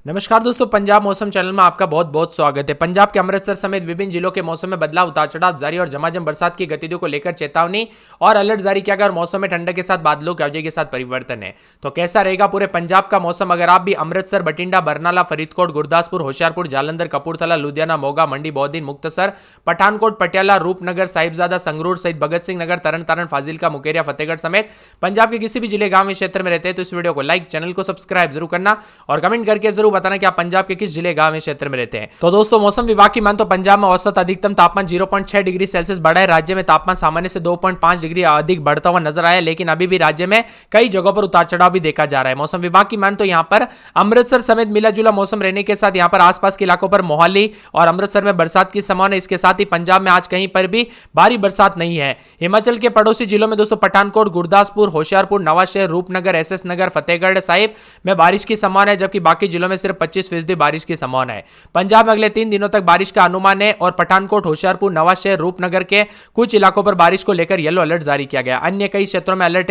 नमस्कार दोस्तों, पंजाब मौसम चैनल में आपका बहुत बहुत स्वागत है। पंजाब के अमृतसर समेत विभिन्न जिलों के मौसम में बदलाव, उतार चढ़ाव जारी और झमाझम बरसात की गतिविधियों को लेकर चेतावनी और अलर्ट जारी किया गया और मौसम में ठंडक के साथ बादलों की आवाजाही के साथ परिवर्तन है। तो कैसा रहेगा पूरे पंजाब का मौसम? अगर आप भी अमृतसर, बठिंडा, बरनाला, फरीदकोट, गुरदासपुर, होशियारपुर, जालंधर, कपूरथला, लुधियाना, मोगा, मंडी, बौद्ध, मुक्तसर, पठानकोट, पटियाला, रूपनगर, साहिबजादा, संगरूर सहित भगत सिंह नगर, तरन तारण, फाजिलका, मुकेरिया, फतेहगढ़ समेत पंजाब के किसी भी जिले, गांव या क्षेत्र में रहते हैं तो इस वीडियो को लाइक, चैनल को सब्सक्राइब जरूर करना और कमेंट करके जरूर बताना कि आप पंजाब के किस जिले, गांव या क्षेत्र में रहते हैं। तो दोस्तों, मौसम विभाग की मान तो पंजाब में औसत अधिकतम तापमान 0.6 डिग्री सेल्सियस बढ़ा है। राज्य में तापमान सामान्य से 2.5 डिग्री अधिक बढ़ता हुआ नजर आया, लेकिन अभी भी राज्य में कई जगहों पर उतार चढ़ाव भी देखा जा रहा है। मौसम विभाग की मान तो यहां पर अमृतसर समेत मिला जुला मौसम रहने के साथ यहां पर आसपास के इलाकों पर मोहाली और अमृतसर में बरसात की संभावना। इसके साथ ही पंजाब में आज कहीं पर भी भारी बरसात नहीं है। हिमाचल के पड़ोसी जिलों में दोस्तों पठानकोट, गुरदासपुर, होशियारपुर, नवाशहर, रूपनगर, एसएस नगर, फतेहगढ़ साहिब में बारिश की संभावना है, जबकि बाकी जिलों में सिर्फ 25% बारिश की संभावना है। पंजाब में अगले 3 दिनों तक बारिश का अनुमान है और पठानकोट, होशियारपुर, नवाशहर, रूपनगर के कुछ इलाकों पर बारिश को लेकर येलो अलर्ट जारी किया गया। अन्य कई क्षेत्रों में अलर्ट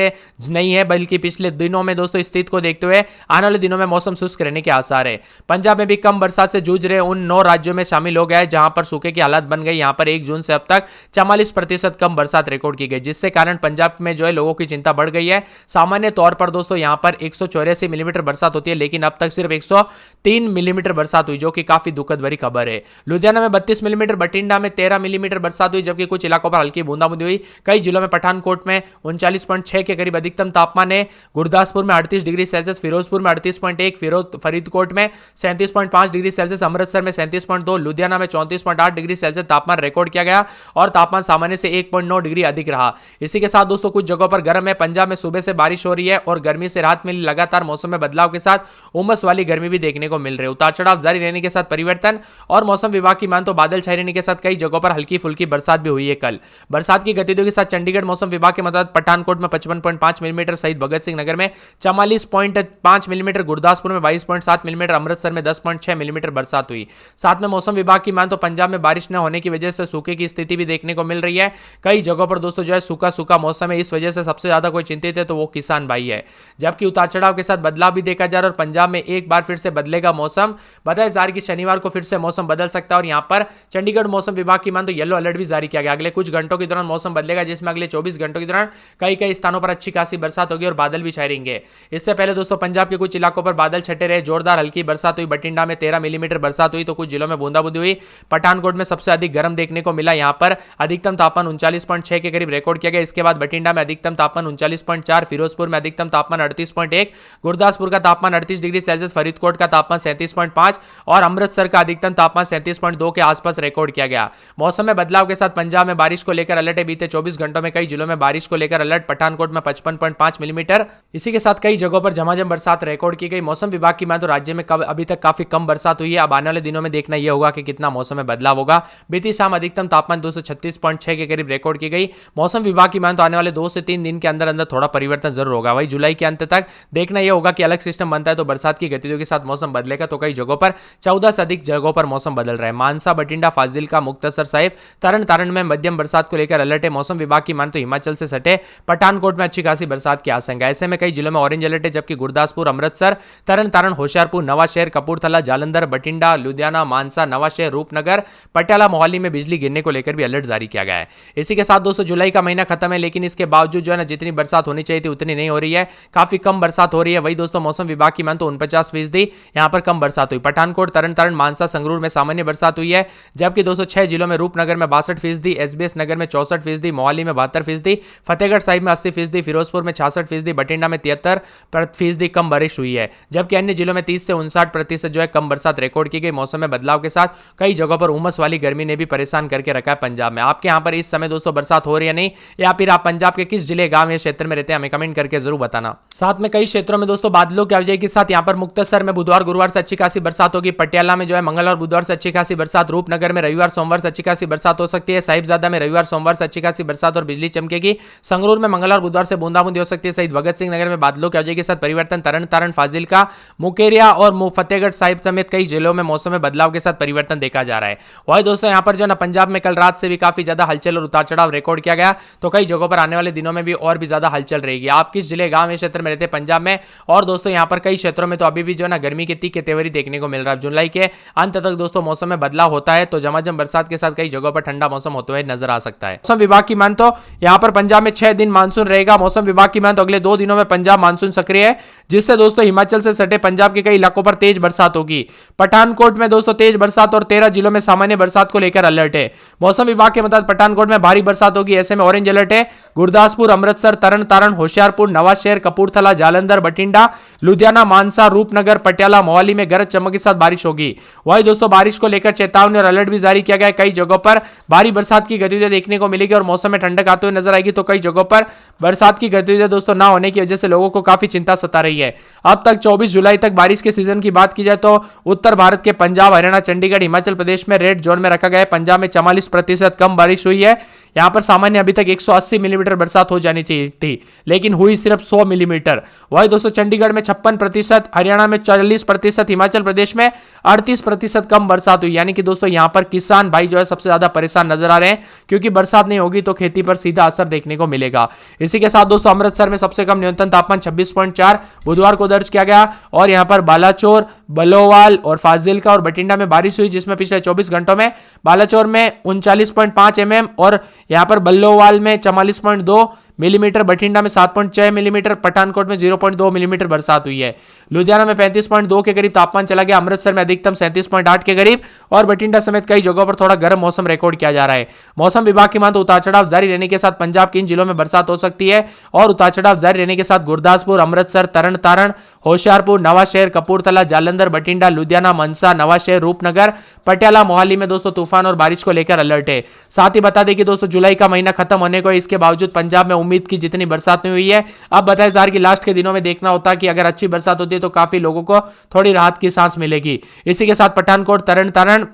नहीं है, बल्कि पिछले दिनों में दोस्तों स्थिति को देखते हुए आने वाले दिनों में मौसम शुष्क रहने के आसार है। पंजाब में भी कम बरसात से जूझ रहे उन 9 राज्यों में शामिल हो गया है जहां पर सूखे की हालत बन गई। यहां पर 1 जून से अब तक 44% कम बरसात रिकॉर्ड की गई, जिससे कारण पंजाब में जो है लोगों की चिंता बढ़ गई है। सामान्य तौर पर दोस्तों यहां पर 184 मिलीमीटर बरसात होती है, लेकिन अब तक सिर्फ 103 मिलीमीटर बरसात हुई, जो कि काफी दुखद भरी खबर है। लुधियाना में 32 मिलीमीटर, बठिंडा में 13 मिलीमीटर बरसात हुई, जबकि कुछ इलाकों पर हल्की बूंदाबांदी हुई। कई जिलों में पठानकोट में 39.6 के करीब अधिकतम तापमान है। गुरदासपुर में 38 डिग्री सेल्सियस, फिरोजपुर में 38.1, फरीदकोट में 37.5 डिग्री सेल्सियस, अमृतसर में 37.2, लुधियाना में 34.8 डिग्री सेल्सियस तापमान रिकॉर्ड किया गया और तापमान सामान्य से 1.9 डिग्री अधिक रहा। इसी के साथ दोस्तों कुछ जगहों पर गर्म है। पंजाब में सुबह से बारिश हो रही है और गर्मी से राहत मिली। लगातार मौसम में बदलाव के साथ उमस वाली गर्मी भी देखने को मिल रही है। उतार चढ़ाव जारी रहने के साथ परिवर्तन और मौसम विभाग की मान तो बादल छाए रहने के साथ कई जगहों पर हल्की फुल्की बरसात भी हुई है। कल बरसात की गतिविधियों के साथ चंडीगढ़ मौसम विभाग के मुताबिक पठानकोट में 55.5 मिलीमीटर सहित भगत सिंह नगर में 44.5 मिलीमीटर, गुरदासपुर में 22.7 मिलीमीटर, अमृतसर में 10.6 मिलीमीटर बरसात हुई। साथ में मौसम विभाग की मान तो पंजाब में बारिश न होने की वजह से सूखे की स्थिति भी देखने को मिल रही है। कई जगहों पर दोस्तों जो है सूखा सूखा मौसम है। इस वजह से सबसे ज्यादा कोई चिंतित है तो वो किसान भाई है, जबकि उतार चढ़ाव के साथ बदलाव भी देखा जा रहा है और पंजाब में एक बार फिर से बदलेगा मौसम। बताया जा रहा है कि शनिवार को फिर से मौसम बदल सकता है और यहां पर चंडीगढ़ मौसम विभाग की मान तो येलो अलर्ट भी जारी किया गया। अगले कुछ घंटों के दौरान मौसम बदलेगा, जिसमें अगले 24 घंटों के दौरान कई स्थानों पर अच्छी खासी बरसात होगी और बादल भी छाए रहेंगे। इससे पहले दोस्तों पंजाब के कुछ इलाकों पर बादल छटे रहे, जोरदार हल्की बरसात हुई। बठिंडा में 13 मिलीमीटर बरसात हुई तो कुछ जिलों में बूंदाबांदी हुई। पठानकोट में सबसे अधिक गर्म देखने को मिला, यहां पर अधिकतम तापमान 39.6 के करीब रिकॉर्ड किया गया। इसके बाद बठिंडा में अधिकतम तापमान 39.4, फिरोजपुर में अधिकतम तापमान 38.1, गुरदासपुर का तापमान 38 डिग्री सेल्सियस, फरीदकोट का तापमान 37.5 और अमृतसर का अधिकतम तापमान 37.2 के आसपास रिकॉर्ड किया गया। मौसम में बदलाव के साथ पंजाब में बारिश को लेकर अलर्ट है। बीते 24 घंटों में कई जिलों में बारिश को लेकर अलर्ट। पठानकोट में 55.5 मिलीमीटर, इसी के साथ कई जगहों पर झमाझम बरसात रिकॉर्ड की गई। मौसम विभाग की मान तो राज्य में अभी तक काफी कम बरसात हुई है। अब आने वाले दिनों में देखना यह होगा कि कितना मौसम में बदलाव होगा। बीती शाम अधिकतम तापमान 236.6 के करीब रिकॉर्ड की गई। मौसम विभाग की मान तो आने वाले 2 से 3 दिन के अंदर अंदर थोड़ा परिवर्तन जरूर होगा। वही जुलाई के अंत तक देखना यह होगा कि अलग सिस्टम बनता है तो बरसात की गतिविधियों के साथ मौसम बदलेगा। तो कई जगहों पर 14 से अधिक जगहों पर मौसम बदल रहा है। मानसा, बठिंडा, फाजिलका, मुक्तसर साहिब, तरन तारण में मध्यम बरसात को लेकर अलर्ट है। मौसम विभाग की मान तो हिमाचल से सटे पठानकोट में अच्छी खासी बरसात की आशंका। ऐसे में कई जिलों में ऑरेंज अलर्ट है, जबकि गुरदासपुर, अमृतसर, तरन तारण, होशियारपुर, नवाशहर, कपूरथला, जालंधर, बठिंडा, लुधियाना, मानसा, नवाशहर, रूपनगर, पटियाला, मोहाली में बिजली गिरने को लेकर भी अलर्ट जारी किया गया है। इसी के साथ दोस्तों जुलाई का महीना खत्म है, लेकिन इसके बावजूद जो है ना जितनी बरसात होनी चाहिए थी उतनी नहीं हो रही है। काफी कम बरसात हो रही है। वही दोस्तों मौसम विभाग की मान तो 49% यहां पर कम बरसात हुई। पठानकोट, तरन तारण, मानसा, संगरूर में सामान्य बरसात हुई है, जबकि 206 जिलों में, रूपनगर में 62%, एसबीएस नगर में 64%, मोहाली में 72%, फतेहगढ़ साहिब में 80%, फिरोजपुर में 66%, बठिंडा में 73% कम बारिश हुई है, जबकि अन्य जिलों में 30 से 59% जो है कम बरसात रिकॉर्ड की गई। मौसम में बदलाव के साथ कई जगहों पर उमस वाली गर्मी ने भी परेशान करके रखा है पंजाब में। आपके यहां पर इस समय दोस्तों बरसात हो रही है नहीं, या फिर आप पंजाब के किस जिले, गांव या क्षेत्र में रहते हैं, हमें कमेंट करके जरूर बताना। साथ में कई क्षेत्रों में दोस्तों बादलों की आवाजाही के साथ यहां पर मुक्तसर में बुधवार गुरुवार से अच्छी खासी बरसात होगी। पटियाला में जो है मंगलवार बुधवार से अच्छी खासी बरसात, रूपनगर में रविवार सोमवार से अच्छी खासी बरसात हो सकती है, साहिबजादा में रविवार सोमवार से अच्छी खासी बरसात और बिजली चमकेगी, संगरूर में मंगलवार बुधवार से बूंदाबूंदी हो सकती है, सहित भगत सिंह नगर में बादलों की आवाजाही के साथ परिवर्तन, तरन तारण, फाजिलका, मुकेरिया और फतेहगढ़ साहिब समेत कई जिलों में मौसम में बदलाव के साथ परिवर्तन देखा जा रहा है। वही दोस्तों यहां पर जो ना पंजाब में कल रात से भी काफी ज्यादा हलचल और उतार चढ़ाव रिकॉर्ड किया गया, तो कई जगहों पर आने वाले दिनों में भी और भी ज्यादा हलचल रहेगी। आप किस जिले, गांव या क्षेत्र में रहते हैं पंजाब में? और दोस्तों यहां पर कई क्षेत्रों में तो अभी भी जो है ना गर्मी के तीखे तेवर देखने को मिल रहा है। जुलाई के अंत तक दोस्तों मौसम में बदलाव होता है तो झमाझम बरसात के साथ कई जगहों पर ठंडा मौसम होते हुए नजर आ सकता है। मौसम विभाग की मान तो यहाँ पर पंजाब में 6 दिन मानसून रहेगा। मौसम विभाग की मान तो अगले 2 दिनों में पंजाब मानसून सक्रिय है, जिससे दोस्तों हिमाचल से सटे पंजाब के कई इलाकों पर तेज बरसात होगी। पठानकोट में दोस्तों तेज बरसात और 13 जिलों में सामान्य बरसात को लेकर अलर्ट है। मौसम विभाग के मुताबिक पठानकोट में भारी बरसात होगी, ऐसे में ऑरेंज अलर्ट है। गुरदासपुर, अमृतसर, तरन तारण, होशियारपुर, नवाशहर, कपूरथला, जालंधर, बठिंडा, लुधियाना, मानसा, रूपनगर, पटियाला, मोहाली में गरज चमक के साथ बारिश होगी। वहीं दोस्तों बारिश को लेकर चेतावनी और अलर्ट भी जारी किया गया है। कई जगहों पर भारी बरसात की गतिविधियां देखने को मिलेगी और मौसम में ठंडक आते हुए नजर आएगी, तो कई जगहों पर बरसात की गतिविधियां दोस्तों ना होने की वजह से लोगों को काफी चिंता सता रही है। अब तक 24 जुलाई तक बारिश के सीजन की बात की जाए तो उत्तर भारत के पंजाब, हरियाणा, चंडीगढ़, हिमाचल प्रदेश में रेड जोन में रखा गया है। पंजाब में 44% कम बारिश हुई है। यहां पर सामान्य अभी तक 180 मिलीमीटर बरसात हो जानी चाहिए थी, लेकिन हुई सिर्फ 100 मिलीमीटर। वही दोस्तों चंडीगढ़ में 56%, हरियाणा में 40%, हिमाचल प्रदेश में 38% कम बरसात हुई। यानी कि दोस्तों यहां पर किसान भाई जो है सबसे ज्यादा परेशान नजर आ रहे हैं, क्योंकि बरसात नहीं होगी तो खेती पर सीधा असर देखने को मिलेगा। इसी के साथ दोस्तों अमृतसर में सबसे कम न्यूनतम तापमान 26.4 बुधवार को दर्ज किया गया और यहां पर बालाचोर, बलोवाल और फाजिल्का और बठिंडा में बारिश हुई, जिसमें पिछले 24 घंटों में बालाचोर में 39.5 mm और यहां पर बल्लोवाल में 44.2 मिलीमीटर, बठिंडा में 7.6 मिलीमीटर, पठानकोट में 0.2 मिलीमीटर बरसात हुई है। लुधियाना में 35.2 के करीब तापमान चला गया, अमृतसर में अधिकतम 37.8 के करीब और बठिंडा समेत कई जगहों पर थोड़ा गर्म मौसम रिकॉर्ड किया जा रहा है। मौसम विभाग की मान तो उतार चढ़ाव जारी रहने के साथ पंजाब के इन जिलों में बरसात हो सकती है और उतार चढ़ाव जारी रहने के साथ गुरदासपुर, अमृतसर, तरन तारण, होशियारपुर, नवाशहर, कपूरथला, जालंधर, बठिंडा, लुधियाना, मनसा, नवाशहर, रूपनगर, पटियाला, मोहाली में दोस्तों तूफान और बारिश को लेकर अलर्ट है। साथ ही बता दें कि दोस्तों जुलाई का महीना खत्म होने को, इसके बावजूद पंजाब में उम्मीद की जितनी बरसात नहीं हुई है। अब बताएं जार की लास्ट के दिनों में देखना होता है कि अगर अच्छी बरसात होती है तो काफी लोगों को थोड़ी राहत की सांस मिलेगी। इसी के साथ पठानकोट, तरन तारण,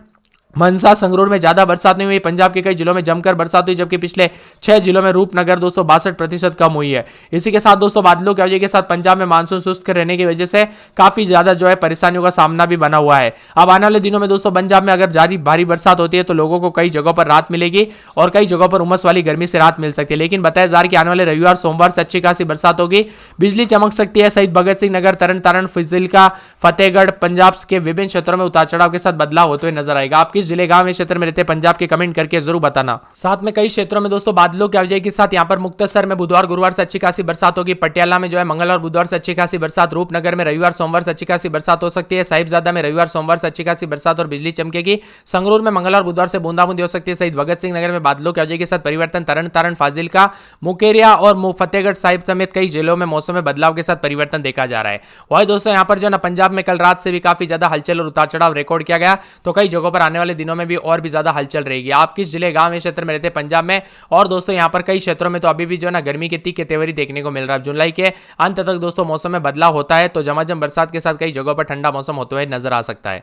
मनसा, संगरूर में ज्यादा बरसात नहीं हुई। पंजाब के कई जिलों में जमकर बरसात हुई, जबकि पिछले 6 जिलों में रूपनगर दोस्तों 62% कम हुई है। इसी के साथ दोस्तों बादलों की वजह के साथ पंजाब में मानसून सुस्त रहने की वजह से काफी ज्यादा जो है परेशानियों का सामना भी बना हुआ है। अब आने वाले दिनों में दोस्तों पंजाब में अगर जारी भारी बरसात होती है तो लोगों को कई जगहों पर राहत मिलेगी और कई जगहों पर उमस वाली गर्मी से राहत मिल सकती है। लेकिन बताया जा रहा है कि आने वाले रविवार, सोमवार से अच्छी खासी बरसात होगी, बिजली चमक सकती है। शहीद भगत सिंह नगर, तरन तारण, फाजिल्का, फतेहगढ़, पंजाब के विभिन्न क्षेत्रों में उतार चढ़ाव के साथ बदलाव होते हुए नजर आएगा। आप किस जिले गांव में क्षेत्र रहते पंजाब के कमेंट करके जरूर बताना। साथ में कई क्षेत्रों में दोस्तों बादलों की वजह के साथ यहां पर मुक्तसर में बुधवार, गुरुवार से अच्छी खासी बरसात होगी। पटियाला में जो है मंगलवार, बुधवार से अच्छी खासी बरसात। रूपनगर में रविवार, सोमवार से अच्छी खासी बरसात हो सकती है। साहिबजादा में रविवार, सोमवार से अच्छी खासी बरसात और बिजली चमकेगी। संगरूर में मंगलवार, बुधवार से बूंदाबूंदी हो सकती है। शहीद भगत सिंह नगर में बादलों की वजह के साथ परिवर्तन। तरन तारण, फाजिल्का, मुकेरिया और फतेहगढ़ साहिब समेत कई जिलों में मौसम में बदलाव के साथ परिवर्तन देखा जा रहा है। वही दोस्तों यहां पर जो ना पंजाब में कल रात से भी काफी ज्यादा हलचल और उतार चढ़ाव रिकॉर्ड किया गया, तो कई जगहों पर आने वाले दिनों में भी और भी ज्यादा हलचल रहेगी। आप किस जिले गांव में क्षेत्र में रहते हैं पंजाब में? और दोस्तों यहां पर कई क्षेत्रों में तो अभी भी जो है ना गर्मी के तीखे तेवरी देखने को मिल रहा है। जुलाई के अंत तक दोस्तों मौसम में बदलाव होता है तो झमाझम बरसात के साथ कई जगहों पर ठंडा मौसम होते हुए नजर आ सकता है।